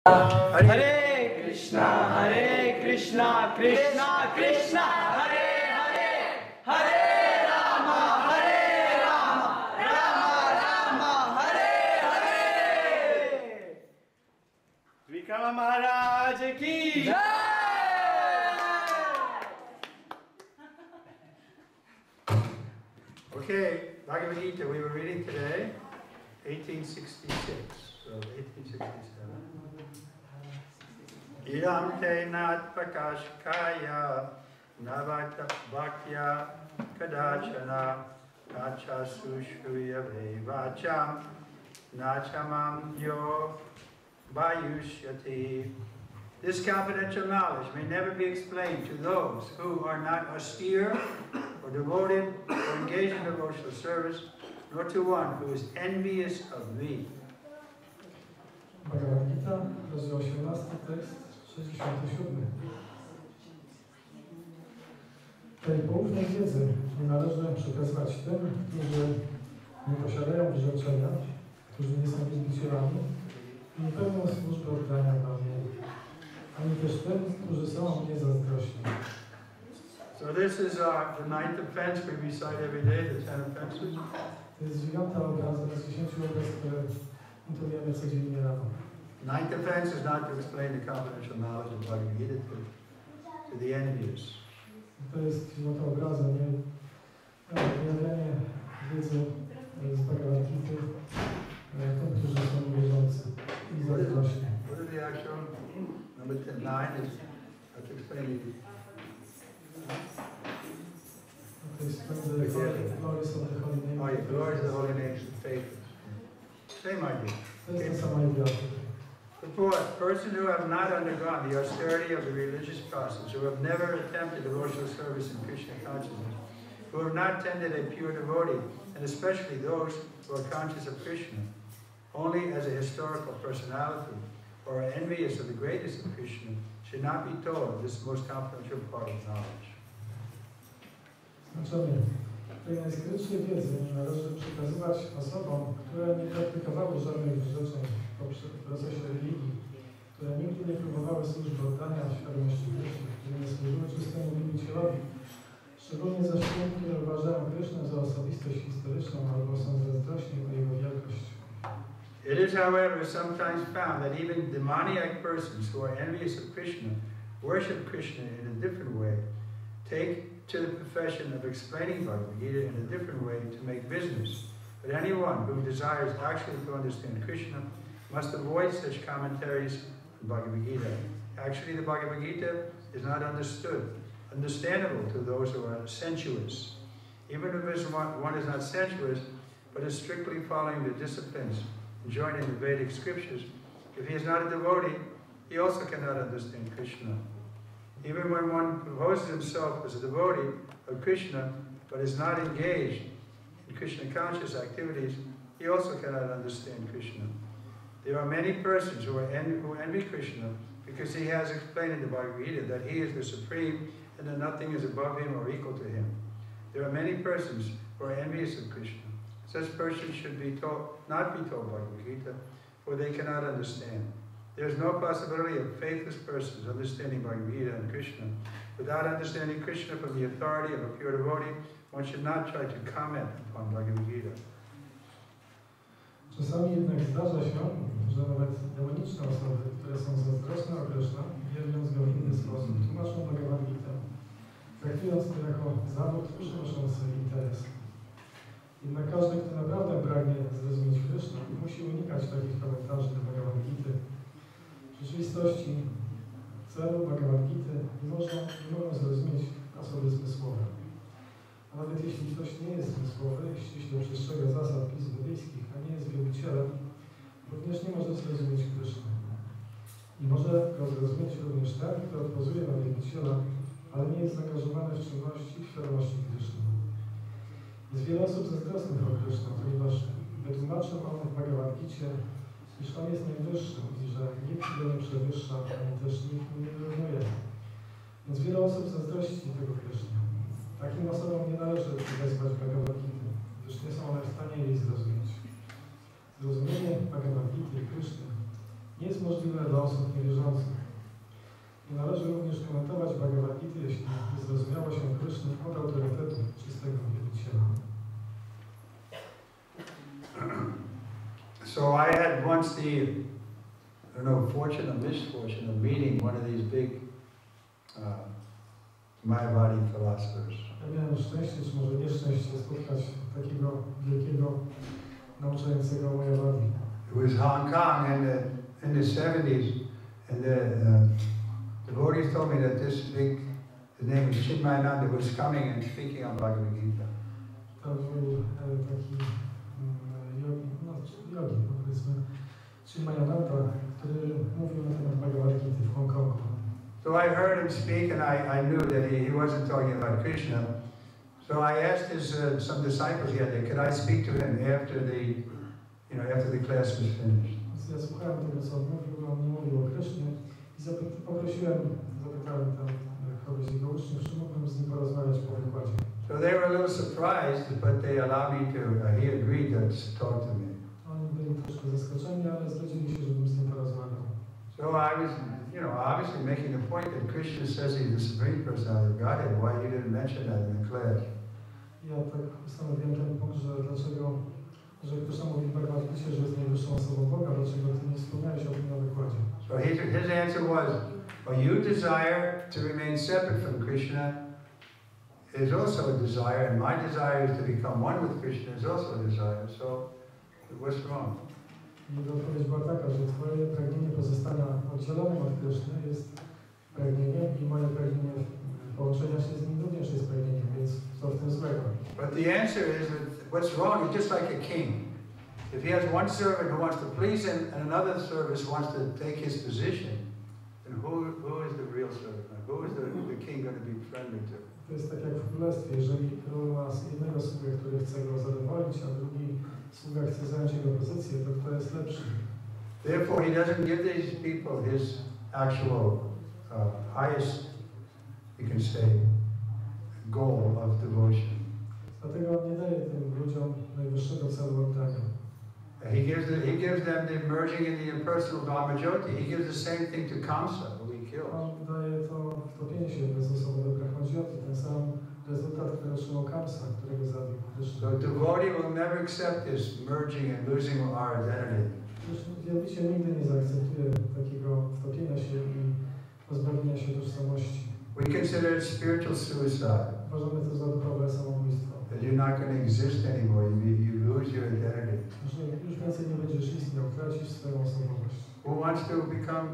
Hare Krishna, Krishna Krishna, Hare Hare, Hare Rama, Rama Rama, Hare Hare. Vikama Maharaj ki Jai. Okay, Bhagavad Gita we were reading today, 1866, so 1867. Idam te nat prakashkaya navata bhakya kadachana kachasu shruya vacham nachamam yo vayushyati. This confidential knowledge may never be explained to those who are not austere or devoted or engaged in devotional service, nor to one who is envious of me. Bhagavad Gita, rozdział 18, tekst 67. Tej poufnej wiedzy nie należy przekazywać tym, którzy nie posiadają wyrzeczenia, którzy nie są wielbicielami i nie pełnią służby oddania Wam jej, ani też tym, którzy są niezazdrośni. So this is the 9th offense we recite every day, the 10 offenses. To jest 9. obraza z 10 obraz, które intujemy codziennie rano. 9th offense is not to explain the confidential knowledge of Bhagavad Gita to the envious. To jest 9. obraza, nie wyjawianie wiedzy z Bhagavad Gity tym, którzy są wierzący i zazdrośni. What is the actual number 9 is to explain it. To jest glories of the holy name. Oh, yeah, glories of the holy names of faith. Same idea. To jest ta sama idea. The fourth, person who have not undergone the austerity of the religious process, who have never attempted devotional service in Krishna consciousness, who have not tended a pure devotee, and especially those who are conscious of Krishna only as a historical personality, or are envious of the greatness of Krishna, should not be told this most confidential part of knowledge. Znaczenie. Tej najskrytszej wiedzy nie należy przekazywać osobom, które nie praktykowały żadnych wyrzeczeń w procesie religii, które nigdy nie próbowały służby oddania świadomości Kryszny, które nie służyły czystemu wielbicielowi, szczególnie zaś tym, które uważają Krysznę za osobistość historyczną albo są zazdrośni o jego wielkość. It is, however, sometimes found that even demoniac persons who are envious of Krishna worship Krishna in a different way, take to the profession of explaining Bhagavad Gita in a different way to make business. But anyone who desires actually to understand Krishna must avoid such commentaries on Bhagavad Gita. Actually, the Bhagavad Gita is not understandable to those who are sensuous. Even if one is not sensuous, but is strictly following the disciplines enjoined in the Vedic scriptures, if he is not a devotee, he also cannot understand Krishna. Even when one proposes himself as a devotee of Krishna, but is not engaged in Krishna conscious activities, he also cannot understand Krishna. There are many persons who envy Krishna because he has explained in the Bhagavad Gita that he is the supreme and that nothing is above him or equal to him. There are many persons who are envious of Krishna. Such persons should not be told Bhagavad Gita, for they cannot understand. There is no possibility of faithless persons understanding Bhagavad Gita and Krishna. Without understanding Krishna from the authority of a pure devotee, one should not try to comment upon Bhagavad Gita. Czasami jednak zdarza się, że nawet demoniczne osoby, które są zazdrosne o Krishna, wierząc go w inny sposób, tłumaczą Bhagavad Gita, traktując to jako zawód przynoszący interes. Jednak każdy, kto naprawdę pragnie zrozumieć Krishna, musi unikać takich komentarzy do Bhagavad Gity. W rzeczywistości celu Bhagavad Gity nie mogą zrozumieć osoby zmysłowe. A nawet jeśli ktoś nie jest zmysłowy, ściśle przestrzega zasad pism buddyjskich, a nie jest wielbicielem, również nie może zrozumieć Kryszny. I może go zrozumieć również ten, kto odpozuje na wielbiciela, ale nie jest zaangażowany w czynności w świadomości Kryszny. Jest wiele osób zazdrosnych o Kryszna, ponieważ wytłumaczył on w Bhagavad Gicie, iż on jest najwyższy i że nikt go nie przewyższa, ani też nikt mu nie wyrównuje. Więc wiele osób zazdrości tego Kryszna. Takim osobom nie należy wezwać Bhagavad Gity, gdyż nie są one w stanie jej zrozumieć. Zrozumienie Bhagavad Gity i Kryszny nie nie jest możliwe dla osób niewierzących. Nie należy również komentować Bhagavad Gity, jeśli nie zrozumiało się Kryszny od autorytetu czystego wielbiciela. So I had once the, I don't know, fortune or misfortune of meeting one of these big Mayavadi philosophers. Ja miałem szczęście, czy może nieszczęście, spotkać takiego wielkiego nauczającego Mayavadi. It was Hong Kong in the 70s, and the devotees told me that this big, his name was Chinmayananda, was coming and speaking on Bhagavad Gita. To był taki jogi, powiedzmy, Chinmayananda, który mówił na temat Bhagavad Gity w Hongkongu. So I heard him speak, and I knew that he wasn't talking about Krishna. So I asked some disciples he had there, could I speak to him after the class was finished? Ja słuchałem tego, co on mówił, on nie mówił o Krysznie i zapytałem tam kogoś z jego uczniów, czy mógłbym z nim porozmawiać po wykładzie. So they were a little surprised, but they allowed me to, he agreed to talk to me. Oni byli troszkę zaskoczeni, ale zgodzili się, żebym z nim porozmawiał. So I was, obviously making the point that Krishna says he's the Supreme Personality of Godhead. Why you didn't mention that in the class? Ja tak ustanowiłem ten punkt, że Kryszna mówi w Bhagavad Gicie, że jest najwyższą osobą Boga, dlaczego ty nie wspomniałeś o tym na wykładzie? So his answer was, well, you desire to remain separate from Krishna is also a desire, and my desire is to become one with Krishna is also a desire. So what's wrong? Jego odpowiedź była taka, że twoje pragnienie pozostania oddzielonym od Kryszny jest pragnieniem i moje pragnienie połączenia się z nim również jest pragnieniem, więc co w tym złego? But the answer is that what's wrong is just like a king. If he has one servant who wants to please him and another servant wants to take his position, then who is the real servant? Who is the king going to be friendly to? To jest tak jak w królestwie, jeżeli król ma jednego sługę, który chce go zadowolić, a drugi sługa chce zająć jego pozycję, to kto jest lepszy? Therefore, he doesn't give these people his actual highest, you can say, goal of devotion. Dlatego on nie daje tym ludziom najwyższego celu oddania. He gives them the merging in the impersonal Dharma Jyoti. He gives the same thing to Kamsa, who he kills. On daje to wtopienie się w bezosobowe Brahma Jyoti, ten sam rezultat, który otrzymał Kamsa, którego zabił Kryszna. So devotee will never accept this merging and losing our identity. Wielbiciel nigdy nie zaakceptuje takiego wtopienia się i pozbawienia się tożsamości. We consider it spiritual suicide. Uważamy to za duchowe samobójstwo. That you're not going to exist anymore. You lose your identity. Że już więcej nie będziesz istniał, tracisz swoją osobowość. Who wants to become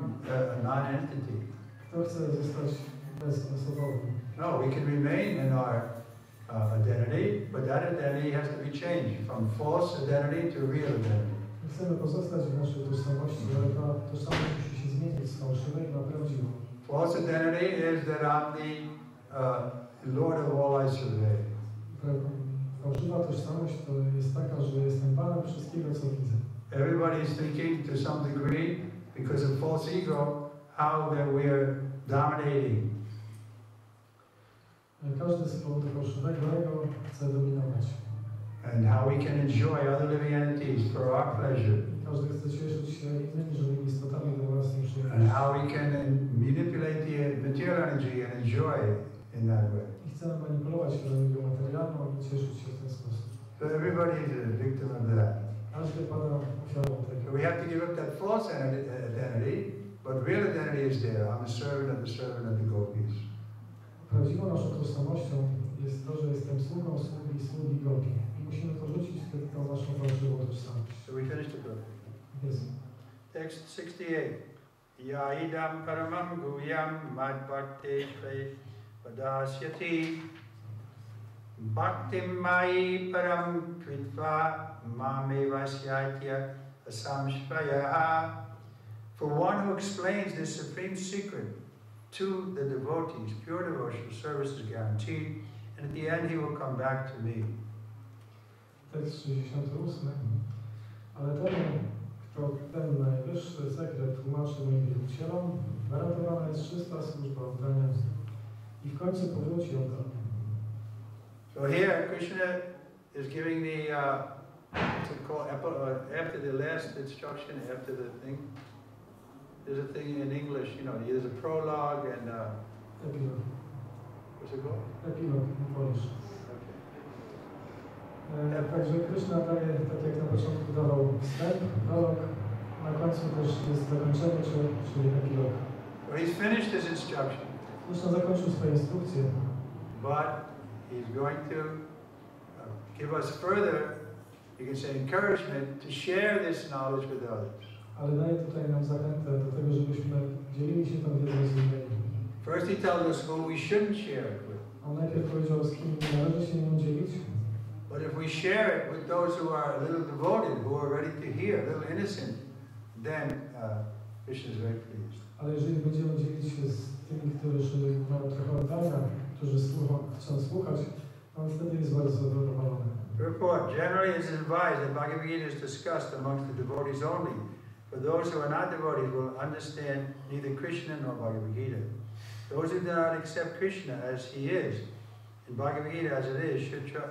a non-entity? Kto chce zostać bezosobowym? No, we can remain in our identity, but that identity has to be changed from false identity to real identity. Chcemy pozostać w naszej tożsamości, ale ta tożsamość musi się zmienić z fałszywej na prawdziwą. False identity is that I'm the Lord of all I survey. Fałszywa tożsamość to jest taka, że jestem Panem wszystkiego, co widzę. Everybody is thinking to some degree, because of false ego, how that we are dominating. Każdy z powodu fałszywego ego chce dominować. And how we can enjoy other living entities for our pleasure. Każdy chce cieszyć się innymi żywymi istotami do własnej And przyjemności. how we can manipulate the material energy and enjoy in that way. I chcemy manipulować energią materialną i cieszyć się w ten sposób. So everybody is a victim of that. Każdy pada ofiarą tego. So we have to give up that false identity, but real identity is there. I'm a servant of the gopis. Prawdziwą naszą tożsamością jest to, że jestem sługą sługi gopi. I musimy porzucić tę naszą fałszywą tożsamość. So we finished the book. Jest. Text 68. Ya idam paramam guyam mad bhakti padasyati bhaktim mai param kvitva mamevasyatya asamshrayaha. For one who explains this supreme secret to the devotees, pure devotional service is guaranteed, and at the end he will come back to me. Tekst 68. Ale temu, kto ten najwyższy sekret tłumaczy moim wielbicielom, gwarantowana jest czysta służba oddania i w końcu powróci on do mnie. So here Krishna is giving the after the last instruction, after the thing, there's a thing in English, you know, there's a prologue and Epilog. what's it called? Epilog, Polish. Okay. Także Kryszna daje, tak jak na początku dawał wstęp, prolog, na końcu też jest zakończenie, czyli epilog. So he's finished his instruction. Kryszna zakończył swoje instrukcje, but he's going to give us further, you can say, encouragement to share this knowledge with others. ale daje tutaj nam zachętę do tego, żebyśmy dzielili się tą wiedzą z innymi. First he tells us who we shouldn't share it with. On najpierw powiedział, z kim nie należy się nią dzielić. But if we share it with those who are a little devoted, who are ready to hear, a little innocent, then Krishna is very pleased. Ale jeżeli będziemy dzielić się z tymi, którzy mają trochę oddania, którzy chcą słuchać, on wtedy jest bardzo zadowolony. Therefore, generally it is advised that Bhagavad Gita is discussed amongst the devotees only. For those who are not devotees will understand neither Krishna nor Bhagavad Gita. Those who do not accept Krishna as he is, and Bhagavad Gita as it is,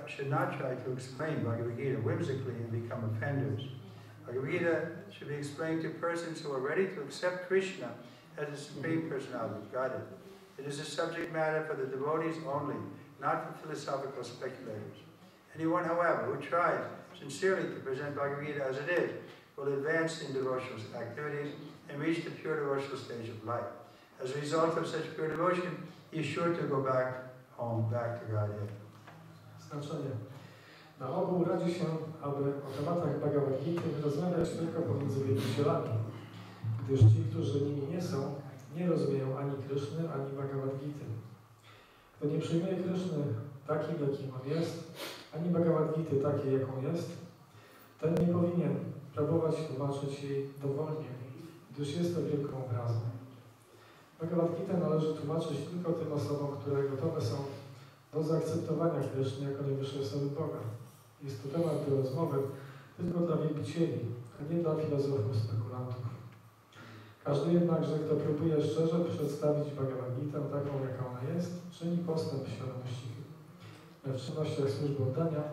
should not try to explain Bhagavad Gita whimsically and become offenders. Bhagavad Gita should be explained to persons who are ready to accept Krishna as the Supreme Personality of Godhead. It is a subject matter for the devotees only, not for philosophical speculators. Anyone, however, who tries sincerely to present Bhagavad Gita as it is, will advance in devotional activities and reach the pure devotional stage of life. As a result of such pure devotion, he is sure to go back home, back to Godhead. Znaczenie. Na ogół radzi się, aby o tematach Bhagavad Gity rozmawiać tylko pomiędzy wielbicielami, gdyż ci, którzy nimi nie są, nie rozumieją ani Kryszny, ani Bhagavad Gity. Kto nie przyjmuje Kryszny takim, jakim on jest, ani Bhagavad Gity takiej, jaką jest, ten nie powinien próbować tłumaczyć jej dowolnie, gdyż jest to wielką obrazą. Bhagavad Gita należy tłumaczyć tylko tym osobom, które gotowe są do zaakceptowania Kryszny jako najwyższej osoby Boga. Jest to temat do rozmowy tylko dla wielbicieli, a nie dla filozofów, spekulantów. Każdy jednakże, kto próbuje szczerze przedstawić Bhagavad Gitę taką, jaka ona jest, czyni postęp w świadomości w czynnościach służby oddania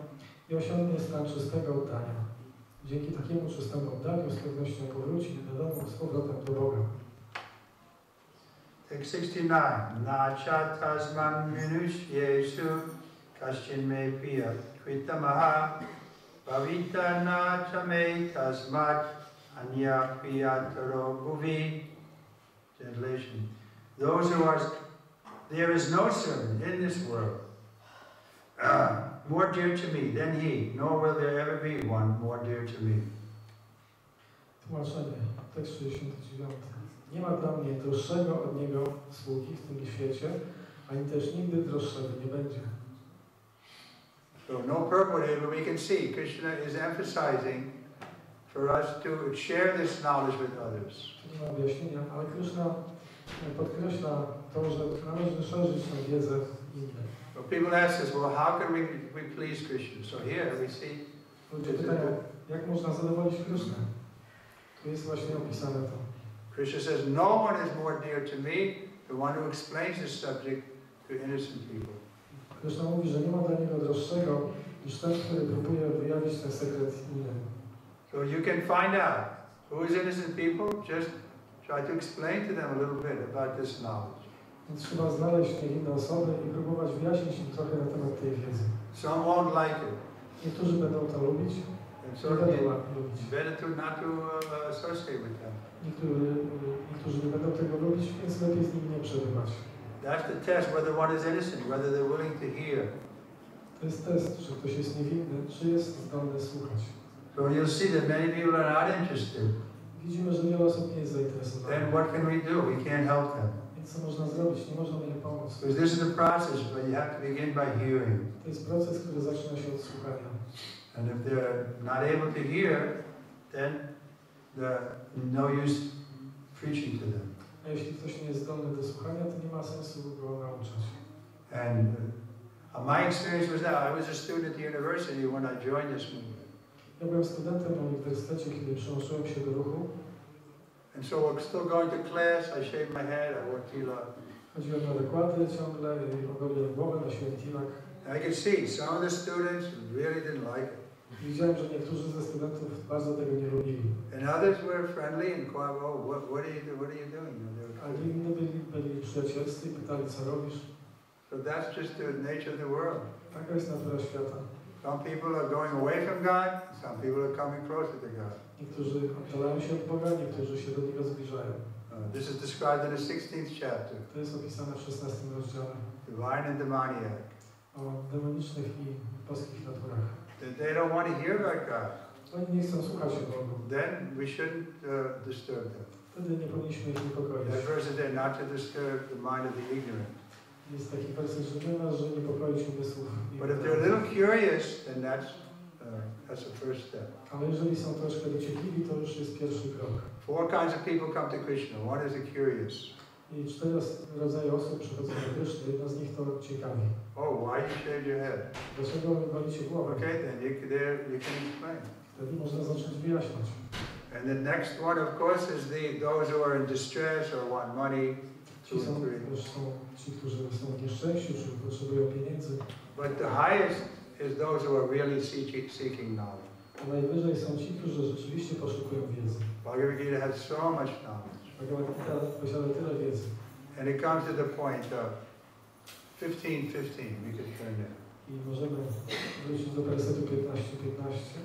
i osiągnie stan czystego oddania. Dzięki takiemu czystemu oddaniu z pewnością powróci do domu z powrotem do Boga. Text 69. Na chatasman minushyesu kaschin me priya kvitamaha bhavita na chame tasmat anya priyataro bhuvi. Translation. Those who are, there is no servant in this world more dear to me than he, nor will there ever be one more dear to me. Tłumaczenie. Tekst 69. Nie ma dla mnie droższego od niego sługi w tym świecie, ani też nigdy droższego nie będzie. So no purport here, but we can see Krishna is emphasizing for us to share this knowledge with others. Nie ma wyjaśnienia, ale Kryszna podkreśla to, że należy szerzyć tę wiedzę innych. So people ask us, well, how can we please Krishna? So here we see. Ludzie pytają, jak można zadowolić Krysznę? Tu jest właśnie opisane to. Krishna says, no one is more dear to me, the one who explains this subject to innocent people. Kryszna mówi, że nie ma dla niego droższego niż ten, który próbuje wyjawić ten sekret innym. So you can find out who is innocent people, just try to explain to them a little bit about this knowledge. Więc trzeba znaleźć niewinne osoby i próbować wyjaśnić im trochę na temat tej wiedzy. Some won't like it. Niektórzy będą to lubić, And so nie będą it's lubić. better not to associate with them. Niektórzy nie będą tego lubić, więc lepiej z nimi nie przebywać. That's the test whether one is innocent, whether they're willing to hear. To jest test, czy ktoś jest niewinny, czy jest zdolny słuchać. So you'll see that many people are not interested. Widzimy, że wiele osób nie jest zainteresowanych. Then what can we do? We can't help them. Więc co można zrobić? Nie można im pomóc. Because this is the process, but you have to begin by hearing. To jest proces, który zaczyna się od słuchania. And if they're not able to hear, then no use preaching to them. A jeśli ktoś nie jest zdolny do słuchania, to nie ma sensu go nauczać. And my experience was that I was a student at the university when I joined this movement. Ja byłem studentem na uniwersytecie, kiedy przyłączyłem się do ruchu. And so I'm still going to class, I shave my head, I work tila. Chodziłem na wykłady ciągle, ogoliłem głowę, nosiłem tilak. And I could see some of the students really didn't like it. Widziałem, że niektórzy ze studentów bardzo tego nie lubili. And others were friendly and quite, oh, what are you doing? A inni byli przyjacielscy i pytali, co robisz. So that's just the nature of the world. Taka jest natura świata. Some people are going away from God, some people are coming closer to God. Niektórzy oddalają się od Boga, niektórzy się do Niego zbliżają. This is described in the 16th chapter. To jest opisane w 16 rozdziale. Divine and demoniac. O demonicznych i boskich naturach. They don't want to hear about God. Oni nie chcą słuchać o Bogu. Then we shouldn't disturb them. Wtedy nie powinniśmy ich niepokoić. That verse is there not to disturb the mind of the ignorant. Jest taki werset, że nie ma, że niepokoić umysłów. But if they're a little curious, then that's the first step. Ale jeżeli są troszkę dociekliwi, to już jest pierwszy krok. 4 kinds of people come to Krishna. One is the curious. I 4 rodzaje osób przychodzą do Kryszny. Jedna z nich to ciekawi. Oh, why you shaved your head? Dlaczego walicie głowę? Okay, then you can explain. Wtedy można zacząć wyjaśniać. And the next one, of course, is those who are in distress or want money. Ci są ci, którzy są w nieszczęściu, czy potrzebują pieniędzy. But the highest is those who are really seeking knowledge. A najwyżej są ci, którzy rzeczywiście poszukują wiedzy. Bhagavad Gita has so much knowledge. Bhagavad Gita posiada tyle wiedzy. And it comes to the point of 15:15. We could turn there. I możemy wrócić do wersetu 15:15.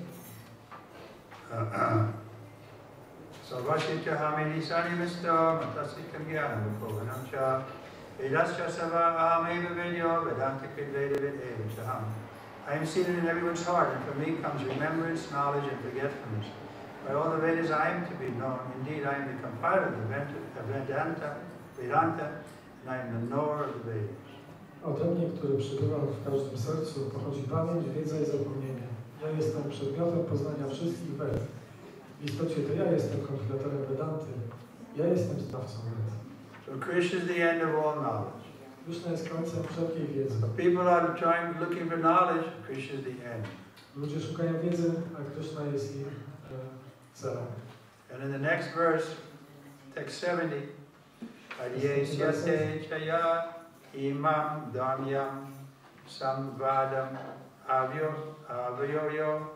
Sarvasya hamini sanimista matasitam jnanam bhuvanam cha vedasya sava ahmeva vedyo vedanta kridveda vedeva chaham. I am seated in everyone's heart, and from me comes remembrance, knowledge, and forgetfulness. By all the Vedas I am to be known. Indeed, I am the compiler of Vedanta, and I am the knower of the Vedas. Ode mnie, który przybywa w każdym sercu, pochodzi pamięć, wiedza i zapomnienie. Ja jestem przedmiotem poznania wszystkich Ved. W istocie to ja jestem kompilatorem Vedanty. Ja jestem znawcą Ved. So Krishna is the end of all knowledge. Kryszna jest końcem wszelkiej wiedzy. So people are looking for knowledge. Krishna is the end. Ludzie szukają wiedzy, a Kryszna jest ich celem. And in the next verse, text 70, Adyesyate chaya imam damyam samvadam avyoyo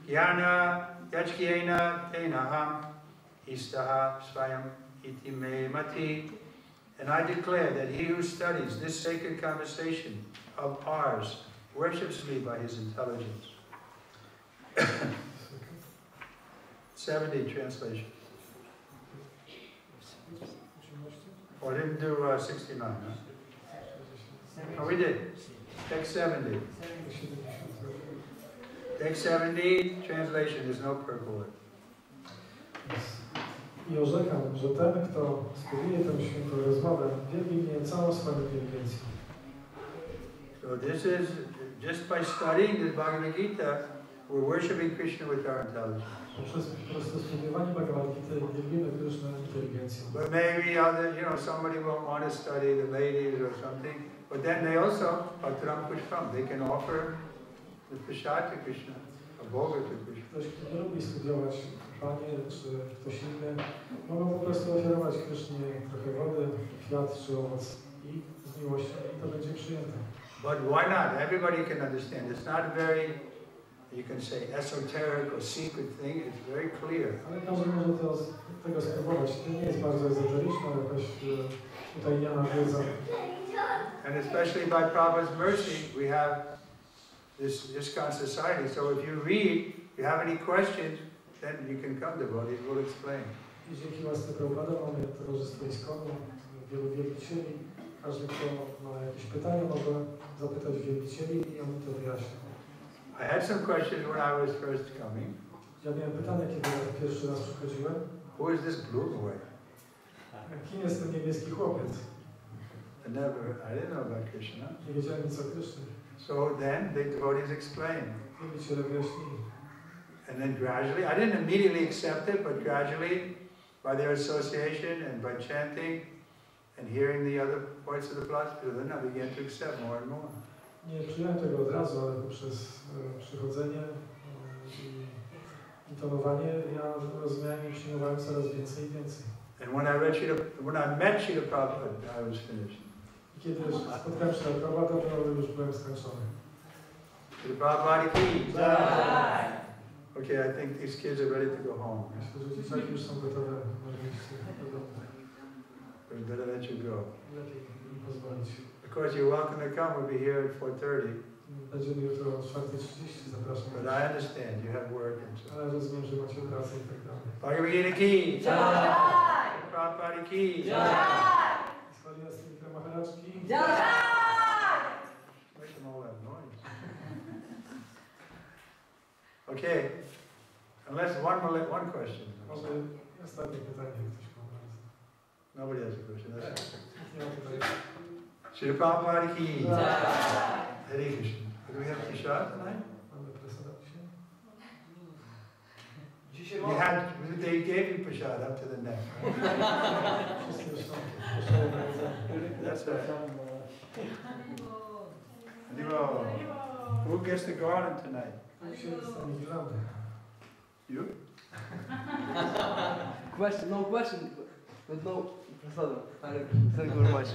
yana yachkyena tenaham istaha svayam iti me mati. And I declare that he who studies this sacred conversation of ours worships me by his intelligence. 70 translation. Oh, I didn't do 69, huh? Oh, we did. Text 70. Text 70, translation, there's no purport. I orzekam, że ten, kto studiuje tę świętą rozmowę, wielbi mnie całą swoją inteligencją. So this is, just by studying this Bhagavad Gita, we're worshiping Krishna with our intelligence. Poprzez po prostu studiowanie Bhagavad Gita wielbimy Krysznę inteligencją. But maybe somebody won't want to study the ladies or something, but then they also, Patram Pushpam, they can offer the prasad to Krishna, a bhoga to Krishna. Ktoś, kto nie lubi studiować Panie, czy ktoś inny, mogą po prostu ofiarować Krysznie trochę wody, kwiat czy owoc i z miłością i to będzie przyjęte. But why not? Everybody can understand. It's not a very, you can say, esoteric or secret thing. It's very clear. Ale każdy może tego spróbować. To nie jest bardzo ezoteryczna, jakaś utajniona wiedza. And especially by Prabhupada's mercy, we have this kind of society. So if you read, if you have any questions, then you can come to Bodhi, we'll explain. I dzięki łasce Prabhupada mamy towarzystwo Komu, wielu wielbicieli. Każdy, kto ma jakieś pytania, może zapytać wielbicieli i oni to wyjaśnią. I had some questions when I was first coming. Ja miałem pytanie, kiedy pierwszy raz przychodziłem. Who is this blue boy? Kim jest ten niebieski chłopiec? I didn't know about Krishna. Nie wiedziałem nic o Krysznie. So then the devotees explained. Wielbiciele wyjaśnili. And then gradually, I didn't immediately accept it, but gradually, by their association and by chanting and hearing the other parts of the philosophy, then I began to accept more and more. Nie przyjąłem tego od razu, ale poprzez przychodzenie i intonowanie ja rozumiałem i przyjmowałem coraz więcej i więcej. And when I met Srila Prabhupada, I was finished. I kiedy spotkałem się na Prabhupada, to już byłem skończony. Srila Prabhupada ki jai. Okay, I think these kids are ready to go home. Myślę, że dzieciaki już są gotowe, może iść do domu. We better let you go. Lepiej im pozwolić. Of course, you're welcome to come. We'll be here at 4:30. Będziemy jutro o 4:30, zapraszam. But I understand you have work and so. Ale rozumiem, że macie pracę i tak dalej. Bhagavad Gita ki. Jai! Prabhupada ki. Jai! Swariastrika Maharaczki. Jai! Make them all that noise. Okay. Unless one question. Może ostatnie pytanie, jak ktoś ma bardzo. Nobody has a question. That's it. Nie ma pytania. Shri Prabhupada ki. Jai! Hare Krishna. Do we have prasad tonight? Mamy prasada dzisiaj? Dzisiaj You had, they gave you prasad up to the neck. Wszyscy już są. That's right. Haribo. Who gets the garland tonight? Dzisiaj dostanie girlandę. You? Question, no question, but no prasadam. Thank you very much.